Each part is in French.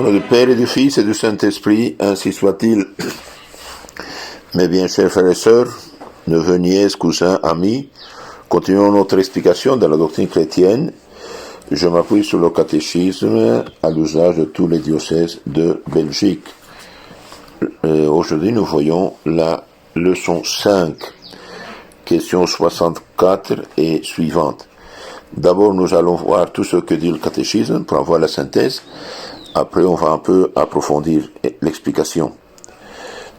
Au nom du Père et du Fils et du Saint-Esprit, ainsi soit-il. Mes bien chers frères et sœurs, neveux, nièces, cousins, amis, continuons notre explication de la doctrine chrétienne. Je m'appuie sur le catéchisme à l'usage de tous les diocèses de Belgique. Aujourd'hui, nous voyons la leçon 5, question 64 et suivante. D'abord, nous allons voir tout ce que dit le catéchisme pour avoir la synthèse. Après, on va un peu approfondir l'explication.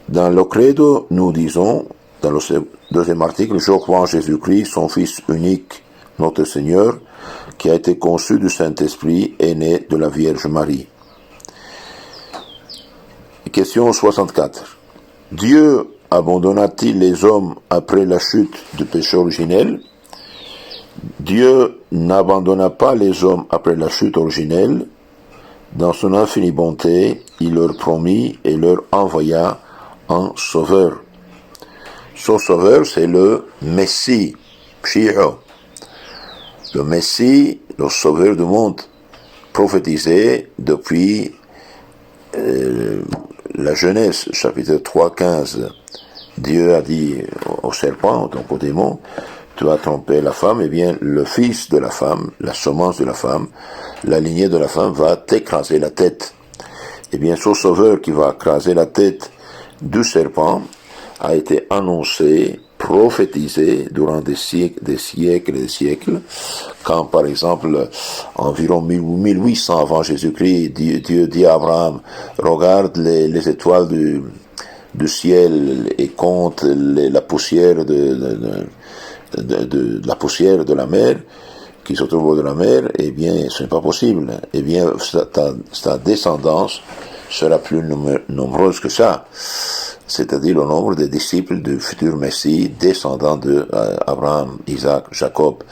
Dans le credo, nous disons, dans le deuxième article, je crois en Jésus-Christ, son Fils unique, notre Seigneur, qui a été conçu du Saint-Esprit et né de la Vierge Marie. Question 64. Dieu abandonna-t-il les hommes après la chute du péché originel? Dieu n'abandonna pas les hommes après la chute originelle. Dans son infinie bonté, il leur promit et leur envoya un sauveur. Son sauveur, c'est le Messie, Pshio. Le Messie, le sauveur du monde, prophétisé depuis la Genèse, chapitre 3, 15. Dieu a dit au serpent, donc au démon, tu as trompé la femme, eh bien, le fils de la femme, la semence de la femme, la lignée de la femme va t'écraser la tête. Eh bien, ce sauveur qui va écraser la tête du serpent a été annoncé, prophétisé durant des siècles et des siècles, quand, par exemple, environ 1800 avant Jésus-Christ, Dieu dit à Abraham, regarde les étoiles du ciel et compte la poussière de la poussière de la mer, qui se trouve au bord de la mer, eh bien, ce n'est pas possible. Eh bien, ta descendance sera plus nombreuse que ça. C'est-à-dire le nombre des disciples du futur Messie, descendants de Abraham, Isaac, Jacob.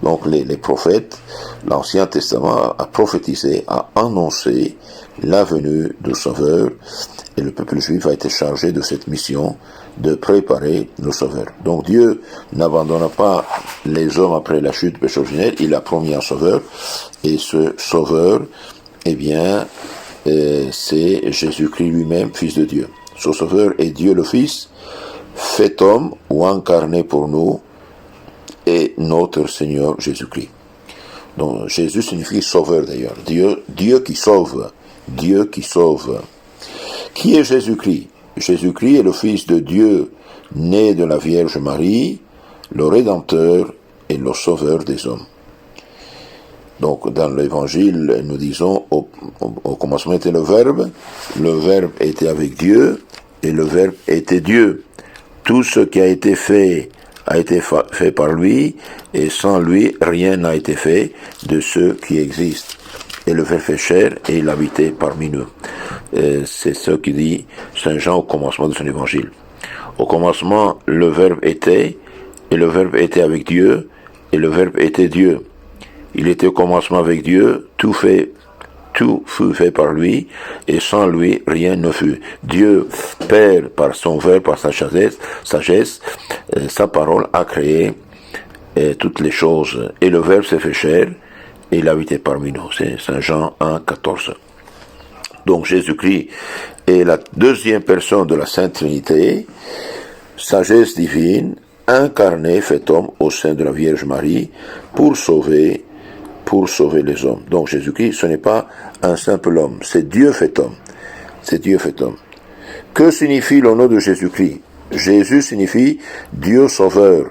Donc, les prophètes, l'Ancien Testament a prophétisé, a annoncé la venue du Sauveur, et le peuple juif a été chargé de cette mission de préparer le Sauveur. Donc Dieu n'abandonna pas les hommes après la chute péché originel, il a promis un Sauveur, et ce Sauveur, eh bien, c'est Jésus-Christ lui-même, Fils de Dieu. Ce Sauveur est Dieu le Fils, fait homme ou incarné pour nous, et notre Seigneur Jésus-Christ. Donc Jésus signifie Sauveur d'ailleurs, Dieu qui sauve, Dieu qui sauve. Qui est Jésus-Christ? Jésus-Christ est le Fils de Dieu, né de la Vierge Marie, le Rédempteur et le Sauveur des hommes. Donc, dans l'Évangile, nous disons, au commencement était le Verbe était avec Dieu, et le Verbe était Dieu. Tout ce qui a été fait par lui, et sans lui, rien n'a été fait de ce qui existe. Et le Verbe fait chair, et il habitait parmi nous. C'est ce qui dit Saint Jean au commencement de son évangile. Au commencement, le Verbe était, et le Verbe était avec Dieu, et le Verbe était Dieu. Il était au commencement avec Dieu, tout fut fait par lui, et sans lui, rien ne fut. Dieu, Père, par son Verbe, par sa sagesse, sa parole a créé toutes les choses. Et le Verbe s'est fait chair, et il habitait parmi nous. C'est Saint Jean 1, 14. Donc Jésus-Christ est la deuxième personne de la Sainte Trinité, sagesse divine, incarnée, fait homme au sein de la Vierge Marie, pour sauver les hommes. Donc Jésus-Christ, ce n'est pas un simple homme, c'est Dieu fait homme. C'est Dieu fait homme. Que signifie le nom de Jésus-Christ? Jésus signifie Dieu sauveur,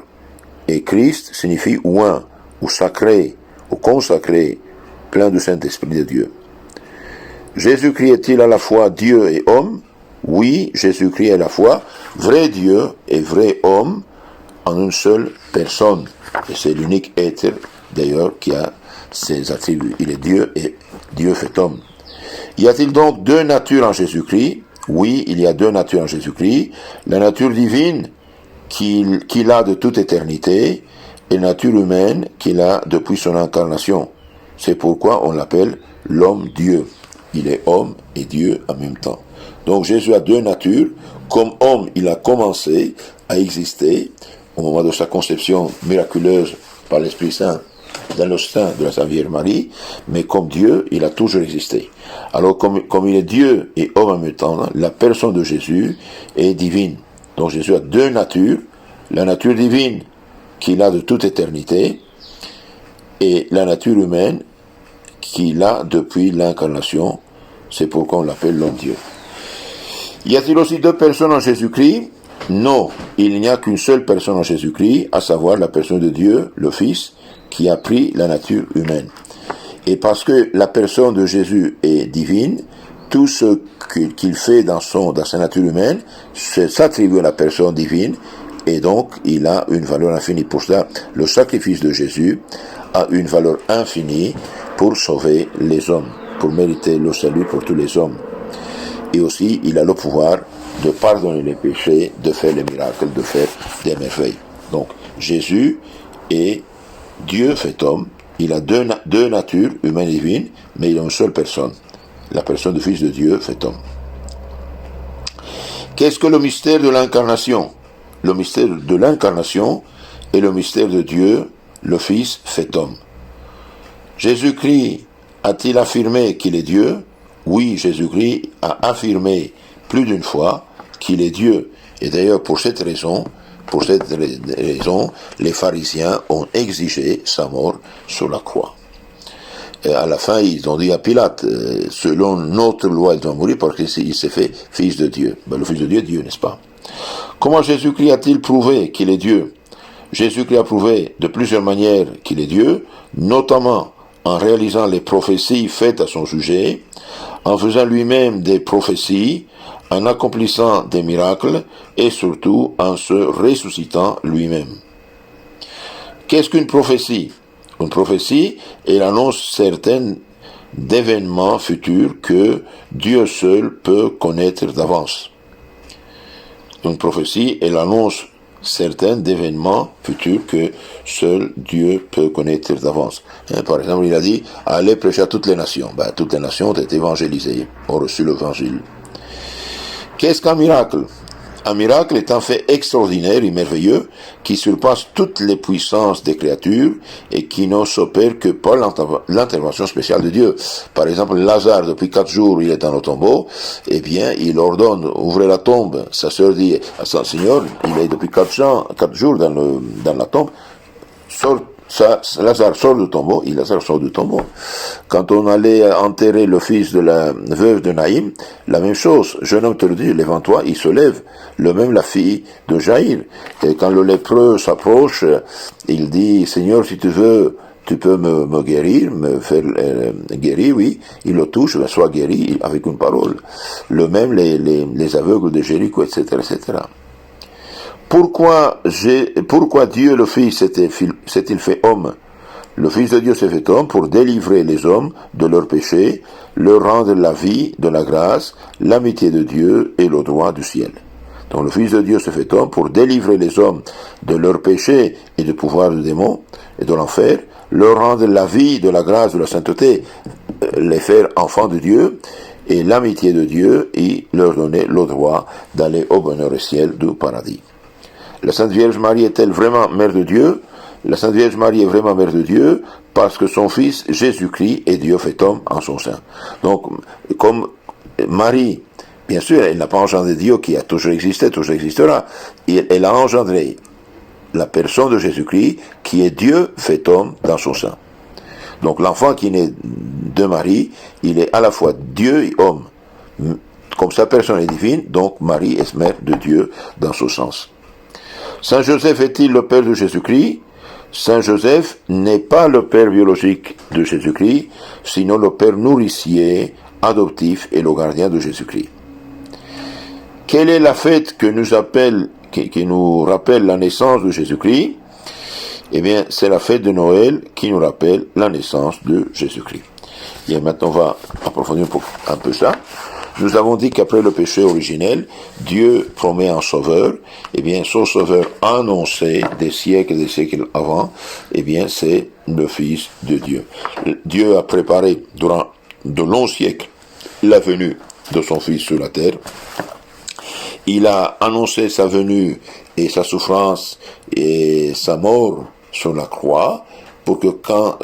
et Christ signifie oint, ou sacré, ou consacré, plein du Saint-Esprit de Dieu. Jésus-Christ est-il à la fois Dieu et homme? Oui, Jésus-Christ est à la fois vrai Dieu et vrai homme en une seule personne. Et c'est l'unique être, d'ailleurs, qui a ses attributs. Il est Dieu et Dieu fait homme. Y a-t-il donc deux natures en Jésus-Christ? Oui, il y a deux natures en Jésus-Christ. La nature divine qu'il a de toute éternité et la nature humaine qu'il a depuis son incarnation. C'est pourquoi on l'appelle l'homme-Dieu. Il est homme et Dieu en même temps. Donc Jésus a deux natures. Comme homme, il a commencé à exister au moment de sa conception miraculeuse par l'Esprit Saint dans le sein de la Sainte Vierge Marie, mais comme Dieu, il a toujours existé. Alors, comme il est Dieu et homme en même temps, la personne de Jésus est divine. Donc Jésus a deux natures, la nature divine qu'il a de toute éternité, et la nature humaine qu'il a depuis l'incarnation. C'est pourquoi on l'appelle l'homme-Dieu. Y a-t-il aussi deux personnes en Jésus-Christ? Non, il n'y a qu'une seule personne en Jésus-Christ, à savoir la personne de Dieu, le Fils, qui a pris la nature humaine. Et parce que la personne de Jésus est divine, tout ce qu'il fait dans sa nature humaine s'attribue à la personne divine, et donc il a une valeur infinie. Pour cela, le sacrifice de Jésus a une valeur infinie pour sauver les hommes, pour mériter le salut pour tous les hommes. Et aussi, il a le pouvoir de pardonner les péchés, de faire les miracles, de faire des merveilles. Donc, Jésus est Dieu fait homme. Il a deux natures, humaine et divine, mais il a une seule personne. La personne du Fils de Dieu fait homme. Qu'est-ce que le mystère de l'incarnation? Le mystère de l'incarnation est le mystère de Dieu, le Fils fait homme. Jésus-Christ a-t-il affirmé qu'il est Dieu? Oui, Jésus-Christ a affirmé plus d'une fois qu'il est Dieu. Et d'ailleurs, pour cette raison, les pharisiens ont exigé sa mort sur la croix. Et à la fin, ils ont dit à Pilate, selon notre loi, il doit mourir parce qu'il s'est fait fils de Dieu. Ben, le fils de Dieu est Dieu, n'est-ce pas? Comment Jésus-Christ a-t-il prouvé qu'il est Dieu? Jésus-Christ a prouvé de plusieurs manières qu'il est Dieu, notamment en réalisant les prophéties faites à son sujet, en faisant lui-même des prophéties, en accomplissant des miracles et surtout en se ressuscitant lui-même. Qu'est-ce qu'une prophétie? Une prophétie est l'annonce certaine d'événements futurs que Dieu seul peut connaître d'avance. Une prophétie est l'annonce certaines d'événements futurs que seul Dieu peut connaître d'avance. Par exemple, il a dit, allez prêcher à toutes les nations. Toutes les nations ont été évangélisées, ont reçu l'évangile. Qu'est-ce qu'un miracle? Un miracle est un fait extraordinaire et merveilleux qui surpasse toutes les puissances des créatures et qui ne s'opère que par l'intervention spéciale de Dieu. Par exemple, Lazare, depuis 4 jours, il est dans le tombeau, eh bien, il ordonne, ouvrez la tombe. Sa sœur dit à son Seigneur, il est depuis 4 jours dans la tombe, Lazare sort du tombeau, Lazare sort du tombeau. Quand on allait enterrer le fils de la veuve de Naïm, la même chose, jeune homme te le dit, lève-toi, il se lève. Le même la fille de Jaïr. Et quand le lépreux s'approche, il dit, Seigneur, si tu veux, tu peux me guérir, me faire guérir, oui. Il le touche, soit guéri avec une parole. Le même les aveugles de Jéricho, etc., etc. Pourquoi Dieu le Fils s'est-il fait homme? Le Fils de Dieu s'est fait homme pour délivrer les hommes de leurs péchés, leur rendre la vie de la grâce, l'amitié de Dieu et le droit du ciel. Donc le Fils de Dieu s'est fait homme pour délivrer les hommes de leurs péchés et du pouvoir du démon et de l'enfer, leur rendre la vie de la grâce, de la sainteté, les faire enfants de Dieu, et l'amitié de Dieu et leur donner le droit d'aller au bonheur et ciel du paradis. La Sainte Vierge Marie est-elle vraiment Mère de Dieu? La Sainte Vierge Marie est vraiment Mère de Dieu parce que son Fils Jésus-Christ est Dieu fait homme en son sein. Donc, comme Marie, bien sûr, elle n'a pas engendré Dieu qui a toujours existé, toujours existera. Elle a engendré la personne de Jésus-Christ qui est Dieu fait homme dans son sein. Donc l'enfant qui naît de Marie, il est à la fois Dieu et homme. Comme sa personne est divine, donc Marie est mère de Dieu dans ce sens. Saint Joseph est-il le père de Jésus-Christ? Saint Joseph n'est pas le père biologique de Jésus-Christ, sinon le père nourricier, adoptif et le gardien de Jésus-Christ. Quelle est la fête qui nous rappelle la naissance de Jésus-Christ? Eh bien, c'est la fête de Noël qui nous rappelle la naissance de Jésus-Christ. Et maintenant, on va approfondir un peu ça. Nous avons dit qu'après le péché originel, Dieu promet un sauveur. Eh bien, son sauveur annoncé des siècles et des siècles avant, eh bien, c'est le Fils de Dieu. Dieu a préparé durant de longs siècles la venue de son Fils sur la terre. Il a annoncé sa venue et sa souffrance et sa mort sur la croix pour que quand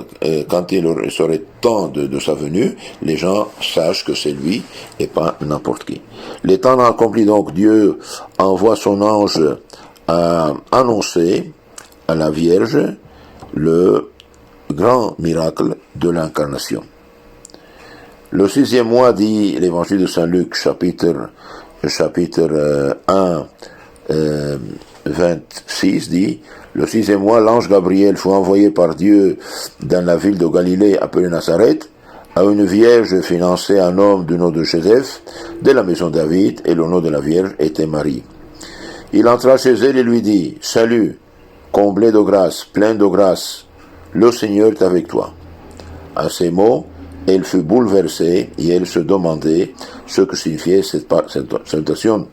il serait temps de sa venue, les gens sachent que c'est lui et pas n'importe qui. Les temps accomplis donc, Dieu envoie son ange à annoncer à la Vierge le grand miracle de l'incarnation. Le 6e mois, dit l'évangile de Saint Luc, chapitre 1, 26, dit, le 6e mois, l'ange Gabriel fut envoyé par Dieu dans la ville de Galilée appelée Nazareth, à une vierge fiancée à un homme du nom de Joseph, de la maison de David, et le nom de la vierge était Marie. Il entra chez elle et lui dit, « Salut, comblé de grâce, plein de grâce, le Seigneur est avec toi. » À ces mots, elle fut bouleversée et elle se demandait ce que signifiait cette salutation.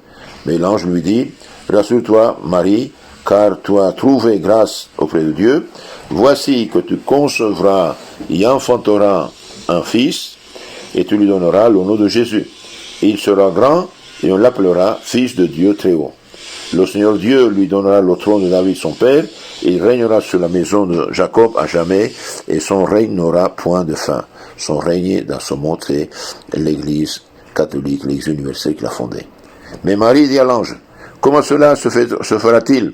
Mais l'ange lui dit, « Rassure-toi, Marie, car tu as trouvé grâce auprès de Dieu. Voici que tu concevras et enfanteras un fils, et tu lui donneras le nom de Jésus. Il sera grand, et on l'appellera Fils de Dieu très haut. Le Seigneur Dieu lui donnera le trône de David son père, et il régnera sur la maison de Jacob à jamais, et son règne n'aura point de fin. » Son règne, dans ce monde, c'est l'Église catholique, l'Église universelle qu'il a fondée. Mais Marie dit à l'ange, « Comment cela se fera-t-il,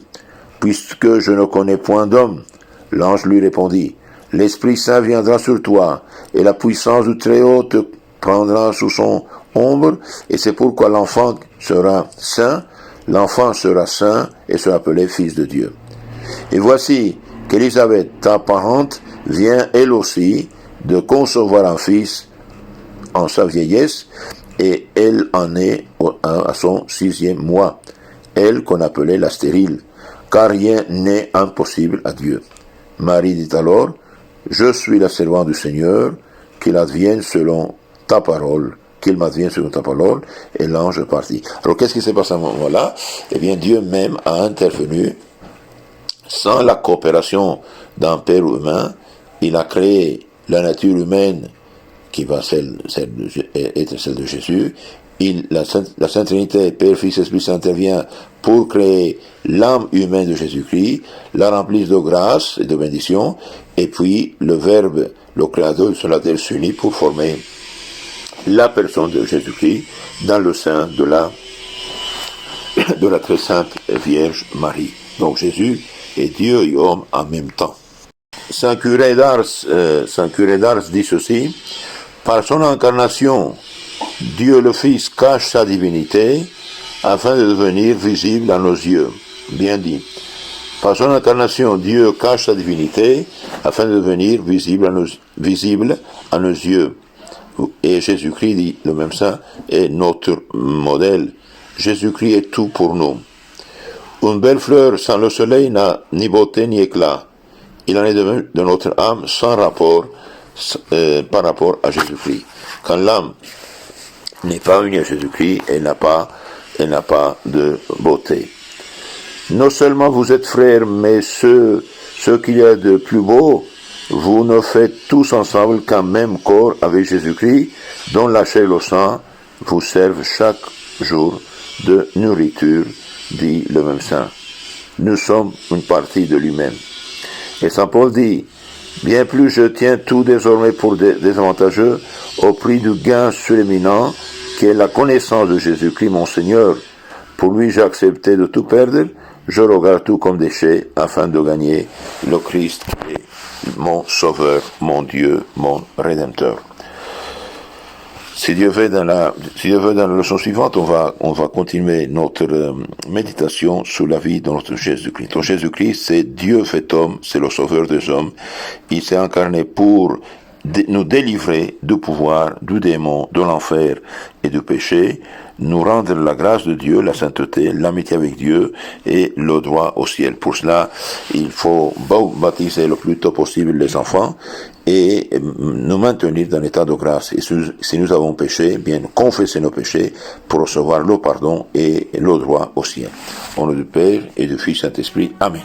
puisque je ne connais point d'homme ?» L'ange lui répondit, « L'Esprit Saint viendra sur toi, et la puissance du Très-Haut te prendra sous son ombre, et c'est pourquoi l'enfant sera saint et sera appelé Fils de Dieu. Et voici qu'Élisabeth, ta parente, vient elle aussi de concevoir un fils en sa vieillesse, et elle en est à son 6e mois, elle qu'on appelait la stérile, car rien n'est impossible à Dieu. Marie dit alors, « Je suis la servante du Seigneur, qu'il m'advienne selon ta parole. » Et l'ange partit. Alors qu'est-ce qui s'est passé à ce moment-là? Eh bien, Dieu même a intervenu sans la coopération d'un père humain. Il a créé la nature humaine qui va être celle de Jésus. La Sainte Trinité, Père, Fils, Esprit Saint intervient pour créer l'âme humaine de Jésus-Christ, la remplisse de grâce et de bénédiction, et puis le Verbe, le Créateur, cela s'unit pour former la personne de Jésus-Christ dans le sein de la très sainte Vierge Marie. Donc Jésus est Dieu et homme en même temps. Saint Curé d'Ars dit ceci, par son incarnation, Dieu le Fils cache sa divinité afin de devenir visible à nos yeux. Bien dit. Par son incarnation, Dieu cache sa divinité afin de devenir visible à nos yeux. Et Jésus-Christ, dit le même saint, est notre modèle. Jésus-Christ est tout pour nous. Une belle fleur sans le soleil n'a ni beauté ni éclat. Il en est de notre âme sans rapport par rapport à Jésus-Christ. Quand l'âme n'est pas unie à Jésus-Christ, elle n'a pas de beauté. Non seulement vous êtes frères, mais ce qu'il y a de plus beau, vous ne faites tous ensemble qu'un même corps avec Jésus-Christ, dont la chair et le sang vous servent chaque jour de nourriture, dit le même saint. Nous sommes une partie de lui-même. Et saint Paul dit, bien plus je tiens tout désormais pour désavantageux au prix du gain suréminent qui est la connaissance de Jésus-Christ mon Seigneur. Pour lui j'ai accepté de tout perdre, je regarde tout comme déchet afin de gagner le Christ et mon Sauveur, mon Dieu, mon Rédempteur. Si Dieu veut, dans la leçon suivante, on va continuer notre méditation sur la vie de notre Jésus-Christ. Donc Jésus-Christ, c'est Dieu fait homme, c'est le Sauveur des hommes. Il s'est incarné pour nous délivrer du pouvoir, du démon, de l'enfer et du péché, nous rendre la grâce de Dieu, la sainteté, l'amitié avec Dieu et le droit au ciel. Pour cela, il faut baptiser le plus tôt possible les enfants et nous maintenir dans l'état de grâce. Et si nous avons péché, bien confesser nos péchés pour recevoir le pardon et le droit au ciel. Au nom du Père et du Fils Saint-Esprit. Amen.